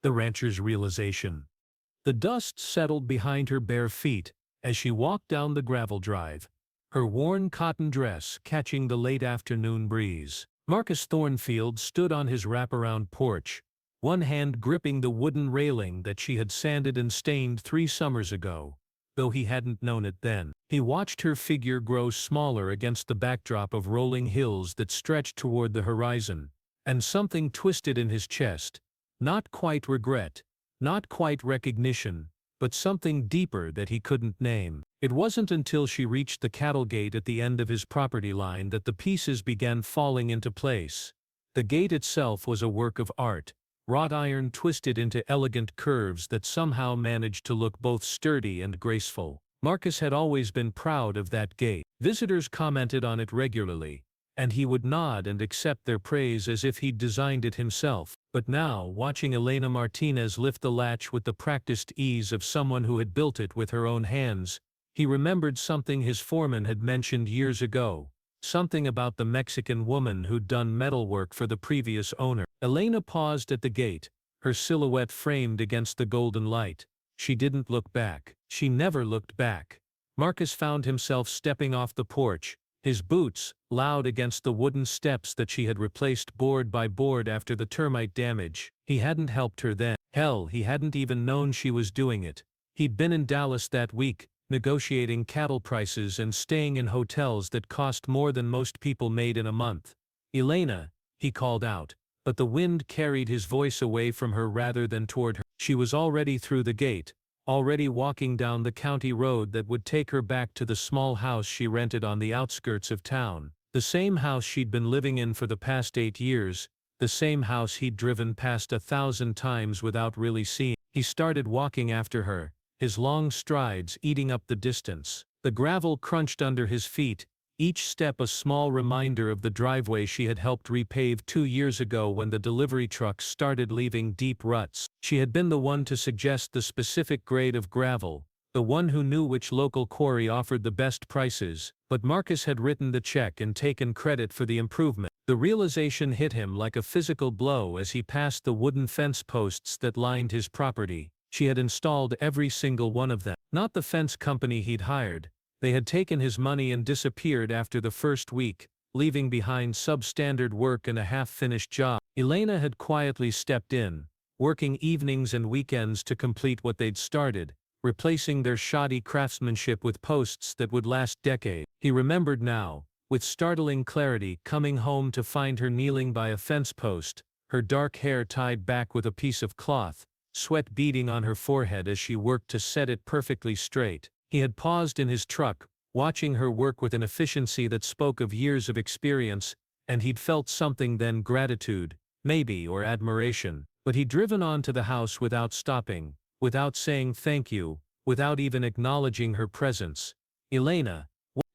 The rancher's realization. The dust settled behind her bare feet as she walked down the gravel drive, her worn cotton dress catching the late afternoon breeze. Marcus Thornfield stood on his wraparound porch, one hand gripping the wooden railing that she had sanded and stained 3 summers ago, though he hadn't known it then. He watched her figure grow smaller against the backdrop of rolling hills that stretched toward the horizon, and something twisted in his chest, not quite regret, not quite recognition, but something deeper that he couldn't name. It wasn't until she reached the cattle gate at the end of his property line that the pieces began falling into place. The gate itself was a work of art, wrought iron twisted into elegant curves that somehow managed to look both sturdy and graceful. Marcus had always been proud of that gate. Visitors commented on it regularly, and he would nod and accept their praise as if he'd designed it himself. But now, watching Elena Martinez lift the latch with the practiced ease of someone who had built it with her own hands, he remembered something his foreman had mentioned years ago, something about the Mexican woman who'd done metalwork for the previous owner. Elena paused at the gate, her silhouette framed against the golden light. She didn't look back. She never looked back. Marcus found himself stepping off the porch, his boots loud against the wooden steps that she had replaced board by board after the termite damage. He hadn't helped her then. Hell, he hadn't even known she was doing it. He'd been in Dallas that week, negotiating cattle prices and staying in hotels that cost more than most people made in a month. "Elena," he called out, but the wind carried his voice away from her rather than toward her. She was already through the gate, already walking down the county road that would take her back to the small house she rented on the outskirts of town. The same house she'd been living in for the past 8 years, the same house he'd driven past 1,000 times without really seeing. He started walking after her, his long strides eating up the distance. The gravel crunched under his feet, each step a small reminder of the driveway she had helped repave 2 years ago when the delivery trucks started leaving deep ruts. She had been the one to suggest the specific grade of gravel, the one who knew which local quarry offered the best prices, but Marcus had written the check and taken credit for the improvement. The realization hit him like a physical blow as he passed the wooden fence posts that lined his property. She had installed every single one of them. Not the fence company he'd hired. They had taken his money and disappeared after the first week, leaving behind substandard work and a half-finished job. Elena had quietly stepped in, working evenings and weekends to complete what they'd started, replacing their shoddy craftsmanship with posts that would last decades. He remembered now, with startling clarity, coming home to find her kneeling by a fence post, her dark hair tied back with a piece of cloth, sweat beading on her forehead as she worked to set it perfectly straight. He had paused in his truck, watching her work with an efficiency that spoke of years of experience, and he'd felt something then, gratitude, maybe, or admiration. But he'd driven on to the house without stopping, without saying thank you, without even acknowledging her presence. "Elena."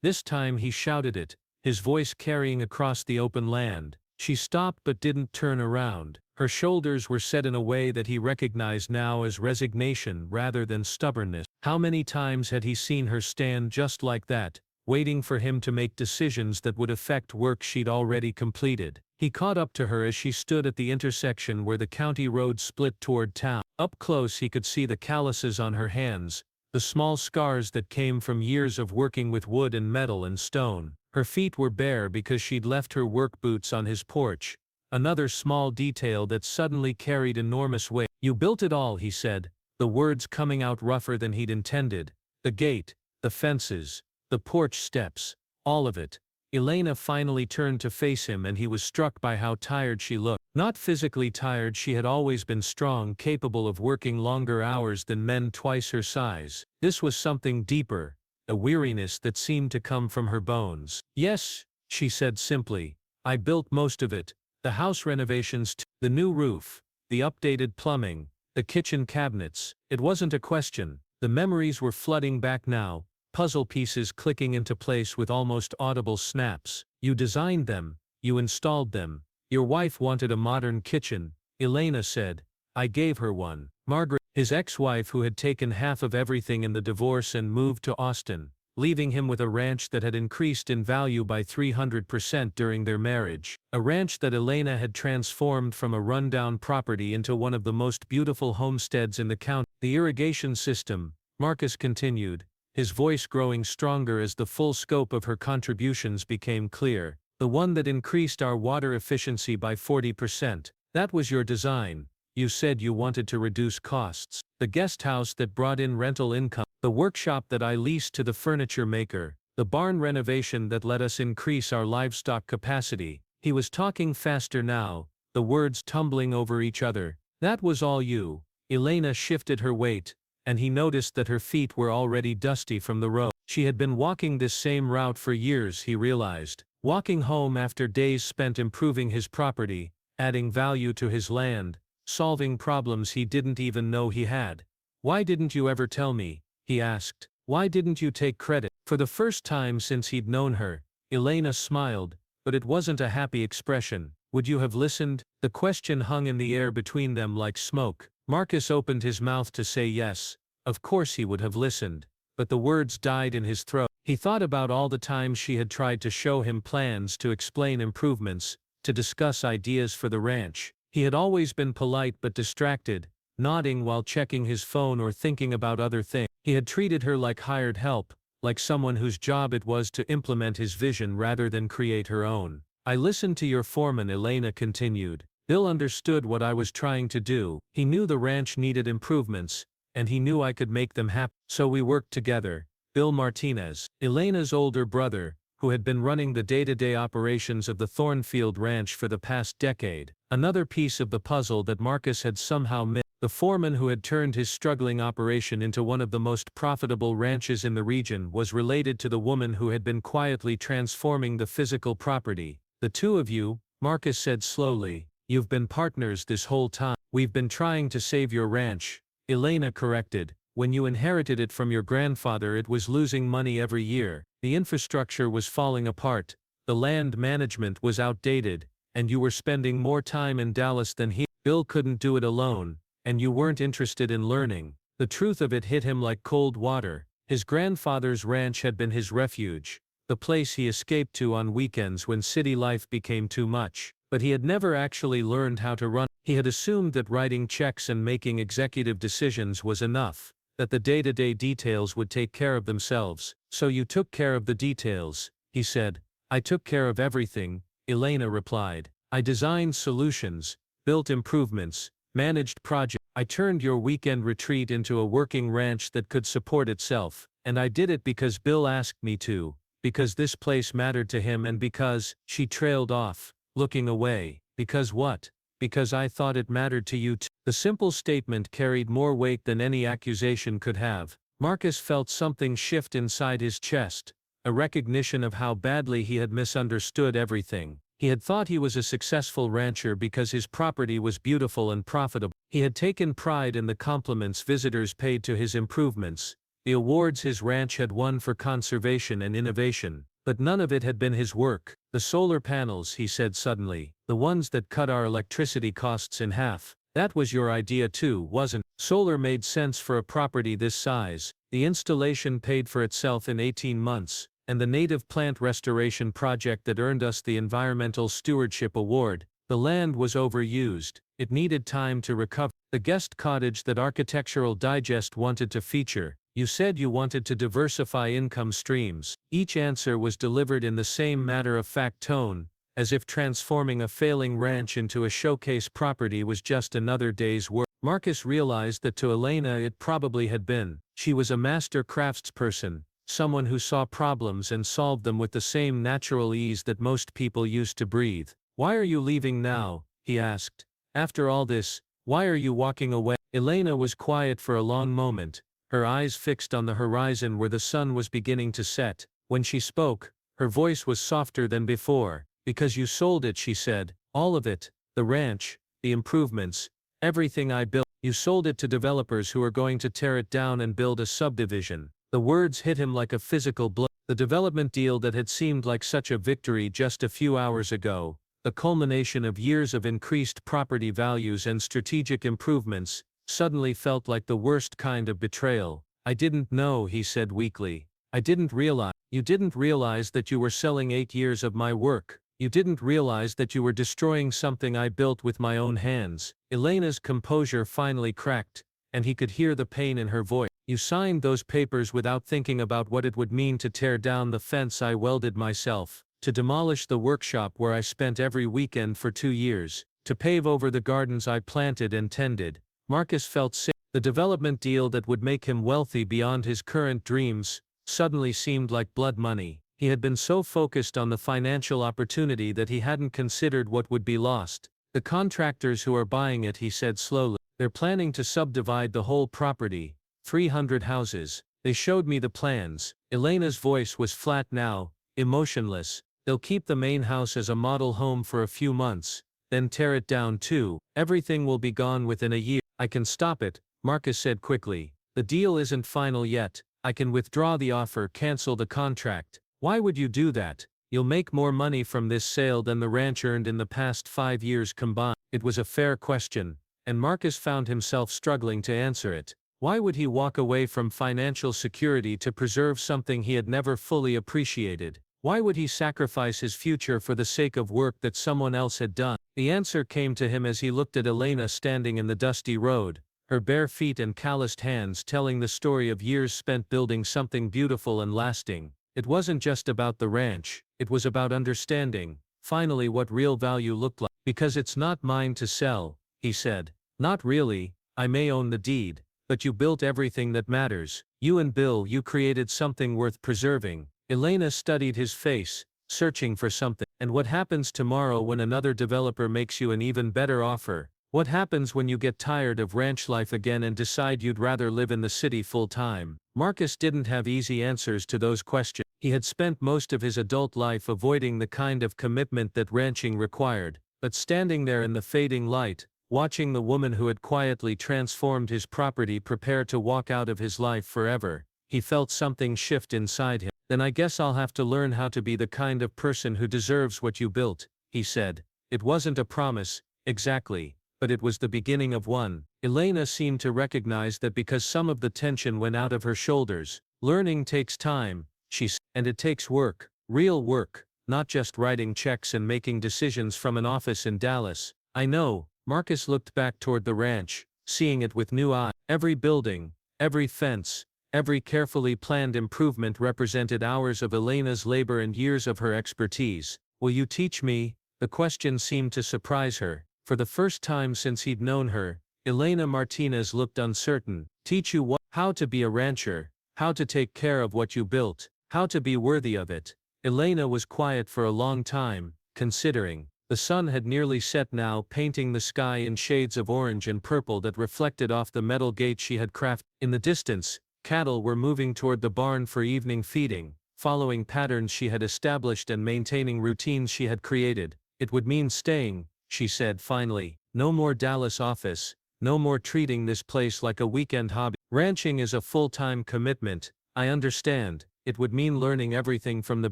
This time he shouted it, his voice carrying across the open land. She stopped but didn't turn around. Her shoulders were set in a way that he recognized now as resignation rather than stubbornness. How many times had he seen her stand just like that, waiting for him to make decisions that would affect work she'd already completed? He caught up to her as she stood at the intersection where the county road split toward town. Up close he could see the calluses on her hands, the small scars that came from years of working with wood and metal and stone. Her feet were bare because she'd left her work boots on his porch, another small detail that suddenly carried enormous weight. "You built it all," he said, the words coming out rougher than he'd intended. "The gate, the fences, the porch steps, all of it." Elena finally turned to face him and he was struck by how tired she looked. Not physically tired, she had always been strong, capable of working longer hours than men twice her size. This was something deeper, a weariness that seemed to come from her bones. "Yes," she said simply, "I built most of it. The house renovations, the new roof, the updated plumbing, the kitchen cabinets." It wasn't a question. The memories were flooding back now, puzzle pieces clicking into place with almost audible snaps. "You designed them, you installed them. Your wife wanted a modern kitchen," Elena said. "I gave her one." Margaret, his ex-wife who had taken half of everything in the divorce and moved to Austin, leaving him with a ranch that had increased in value by 300% during their marriage. A ranch that Elena had transformed from a rundown property into one of the most beautiful homesteads in the county. The irrigation system, Marcus continued, his voice growing stronger as the full scope of her contributions became clear. The one that increased our water efficiency by 40%. That was your design. You said you wanted to reduce costs. The guest house that brought in rental income. The workshop that I leased to the furniture maker. The barn renovation that let us increase our livestock capacity. He was talking faster now, the words tumbling over each other. That was all you. Elena shifted her weight, and he noticed that her feet were already dusty from the road. She had been walking this same route for years, he realized. Walking home after days spent improving his property, adding value to his land, solving problems he didn't even know he had. Why didn't you ever tell me? He asked. Why didn't you take credit? For the first time since he'd known her, Elena smiled, but it wasn't a happy expression. Would you have listened? The question hung in the air between them like smoke. Marcus opened his mouth to say yes, of course he would have listened, but the words died in his throat. He thought about all the times she had tried to show him plans, to explain improvements, to discuss ideas for the ranch. He had always been polite but distracted, nodding while checking his phone or thinking about other things. He had treated her like hired help, like someone whose job it was to implement his vision rather than create her own. I listened to your foreman, Elena continued. Bill understood what I was trying to do. He knew the ranch needed improvements, and he knew I could make them happen. So we worked together. Bill Martinez, Elena's older brother, who had been running the day-to-day operations of the Thornfield Ranch for the past decade. Another piece of the puzzle that Marcus had somehow missed. The foreman who had turned his struggling operation into one of the most profitable ranches in the region was related to the woman who had been quietly transforming the physical property. The two of you, Marcus said slowly, you've been partners this whole time. We've been trying to save your ranch, Elena corrected. When you inherited it from your grandfather, it was losing money every year. The infrastructure was falling apart, the land management was outdated, and you were spending more time in Dallas than here. Bill couldn't do it alone, and you weren't interested in learning. The truth of it hit him like cold water. His grandfather's ranch had been his refuge, the place he escaped to on weekends when city life became too much. But he had never actually learned how to run. He had assumed that writing checks and making executive decisions was enough, that the day-to-day details would take care of themselves. So you took care of the details, he said. I took care of everything, Elena replied. I designed solutions, built improvements, managed projects. I turned your weekend retreat into a working ranch that could support itself, and I did it because Bill asked me to, because this place mattered to him, and because, she trailed off, looking away. Because what? Because I thought it mattered to you too. The simple statement carried more weight than any accusation could have. Marcus felt something shift inside his chest, a recognition of how badly he had misunderstood everything. He had thought he was a successful rancher because his property was beautiful and profitable. He had taken pride in the compliments visitors paid to his improvements, the awards his ranch had won for conservation and innovation. But none of it had been his work. The solar panels, he said suddenly, the ones that cut our electricity costs in half. That was your idea too, wasn't it? Solar made sense for a property this size. The installation paid for itself in 18 months, and the native plant restoration project that earned us the Environmental Stewardship Award. The land was overused. It needed time to recover. The guest cottage that Architectural Digest wanted to feature. You said you wanted to diversify income streams. Each answer was delivered in the same matter-of-fact tone, as if transforming a failing ranch into a showcase property was just another day's work. Marcus realized that to Elena it probably had been. She was a master craftsperson, someone who saw problems and solved them with the same natural ease that most people used to breathe. Why are you leaving now? He asked. After all this, why are you walking away? Elena was quiet for a long moment, her eyes fixed on the horizon where the sun was beginning to set. When she spoke, her voice was softer than before. Because you sold it, she said. All of it. The ranch, the improvements, everything I built. You sold it to developers who are going to tear it down and build a subdivision. The words hit him like a physical blow. The development deal that had seemed like such a victory just a few hours ago, the culmination of years of increased property values and strategic improvements, suddenly felt like the worst kind of betrayal. I didn't know, he said weakly. You didn't realize that you were selling 8 years of my work. You didn't realize that you were destroying something I built with my own hands. Elena's composure finally cracked, and he could hear the pain in her voice. You signed those papers without thinking about what it would mean to tear down the fence I welded myself, to demolish the workshop where I spent every weekend for 2 years, to pave over the gardens I planted and tended. Marcus felt sick. The development deal that would make him wealthy beyond his current dreams suddenly seemed like blood money. He had been so focused on the financial opportunity that he hadn't considered what would be lost. The contractors who are buying it, he said slowly. They're planning to subdivide the whole property, 300 houses. They showed me the plans. Elena's voice was flat now, emotionless. They'll keep the main house as a model home for a few months, then tear it down too. Everything will be gone within a year. I can stop it, Marcus said quickly. The deal isn't final yet. I can withdraw the offer, cancel the contract. Why would you do that? You'll make more money from this sale than the ranch earned in the past 5 years combined. It was a fair question, and Marcus found himself struggling to answer it. Why would he walk away from financial security to preserve something he had never fully appreciated? Why would he sacrifice his future for the sake of work that someone else had done? The answer came to him as he looked at Elena standing in the dusty road, her bare feet and calloused hands telling the story of years spent building something beautiful and lasting. It wasn't just about the ranch, it was about understanding, finally, what real value looked like. Because it's not mine to sell, he said. Not really, I may own the deed, but you built everything that matters. You and Bill, you created something worth preserving. Elena studied his face, searching for something. And what happens tomorrow when another developer makes you an even better offer? What happens when you get tired of ranch life again and decide you'd rather live in the city full time? Marcus didn't have easy answers to those questions. He had spent most of his adult life avoiding the kind of commitment that ranching required, but standing there in the fading light, watching the woman who had quietly transformed his property prepare to walk out of his life forever, he felt something shift inside him. Then I guess I'll have to learn how to be the kind of person who deserves what you built, he said. It wasn't a promise, exactly, but it was the beginning of one. Elena seemed to recognize that because some of the tension went out of her shoulders. Learning takes time, she said, and it takes work, real work, not just writing checks and making decisions from an office in Dallas. I know. Marcus looked back toward the ranch, seeing it with new eyes. Every building, every fence, every carefully planned improvement represented hours of Elena's labor and years of her expertise. Will you teach me? The question seemed to surprise her. For the first time since he'd known her, Elena Martinez looked uncertain. Teach you what? How to be a rancher, how to take care of what you built, how to be worthy of it. Elena was quiet for a long time, considering. The sun had nearly set now, painting the sky in shades of orange and purple that reflected off the metal gate she had crafted. In the distance, cattle were moving toward the barn for evening feeding, following patterns she had established and maintaining routines she had created. It would mean staying, she said finally. No more Dallas office, no more treating this place like a weekend hobby. Ranching is a full-time commitment, I understand. It would mean learning everything from the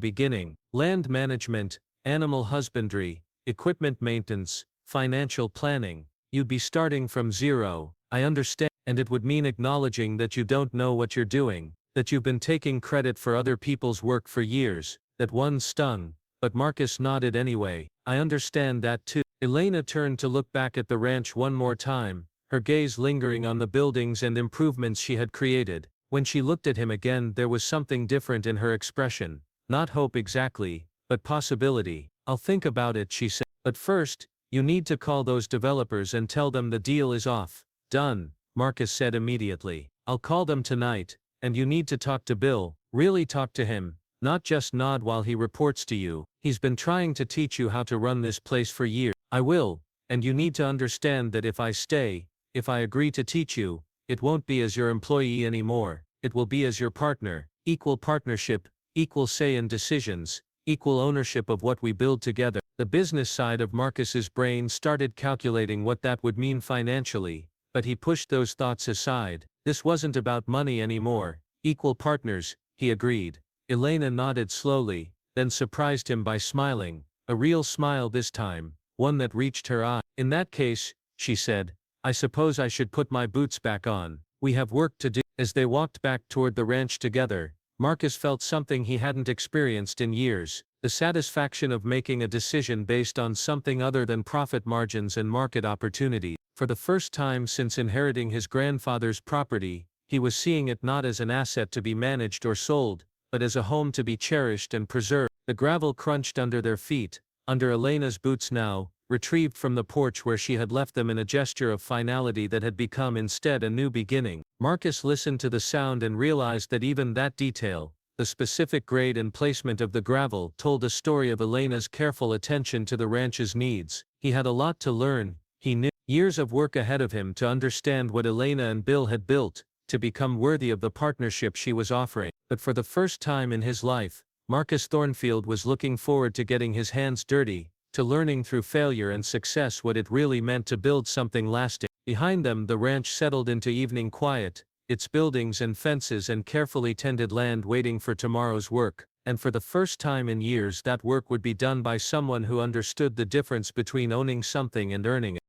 beginning. Land management, animal husbandry, equipment maintenance, financial planning. You'd be starting from zero, I understand. And it would mean acknowledging that you don't know what you're doing, that you've been taking credit for other people's work for years. That one stung, but Marcus nodded anyway. I understand that too. Elena turned to look back at the ranch one more time, her gaze lingering on the buildings and improvements she had created. When she looked at him again, there was something different in her expression. Not hope exactly, but possibility. I'll think about it, she said. But first, you need to call those developers and tell them the deal is off. Done, Marcus said immediately. I'll call them tonight, and you need to talk to Bill. Really talk to him, not just nod while he reports to you. He's been trying to teach you how to run this place for years. I will, and you need to understand that if I stay, if I agree to teach you, it won't be as your employee anymore. It will be as your partner. Equal partnership, equal say in decisions, equal ownership of what we build together. The business side of Marcus's brain started calculating what that would mean financially, but he pushed those thoughts aside. This wasn't about money anymore. Equal partners, he agreed. Elena nodded slowly, then surprised him by smiling. A real smile this time, one that reached her eye. In that case, she said, I suppose I should put my boots back on. We have work to do. As they walked back toward the ranch together, Marcus felt something he hadn't experienced in years, the satisfaction of making a decision based on something other than profit margins and market opportunity. For the first time since inheriting his grandfather's property, he was seeing it not as an asset to be managed or sold, but as a home to be cherished and preserved. The gravel crunched under their feet, under Elena's boots now, retrieved from the porch where she had left them in a gesture of finality that had become instead a new beginning. Marcus listened to the sound and realized that even that detail, the specific grade and placement of the gravel, told a story of Elena's careful attention to the ranch's needs. He had a lot to learn, he knew. Years of work ahead of him to understand what Elena and Bill had built, to become worthy of the partnership she was offering. But for the first time in his life, Marcus Thornfield was looking forward to getting his hands dirty, to learning through failure and success what it really meant to build something lasting. Behind them the ranch settled into evening quiet, its buildings and fences and carefully tended land waiting for tomorrow's work. And for the first time in years that work would be done by someone who understood the difference between owning something and earning it.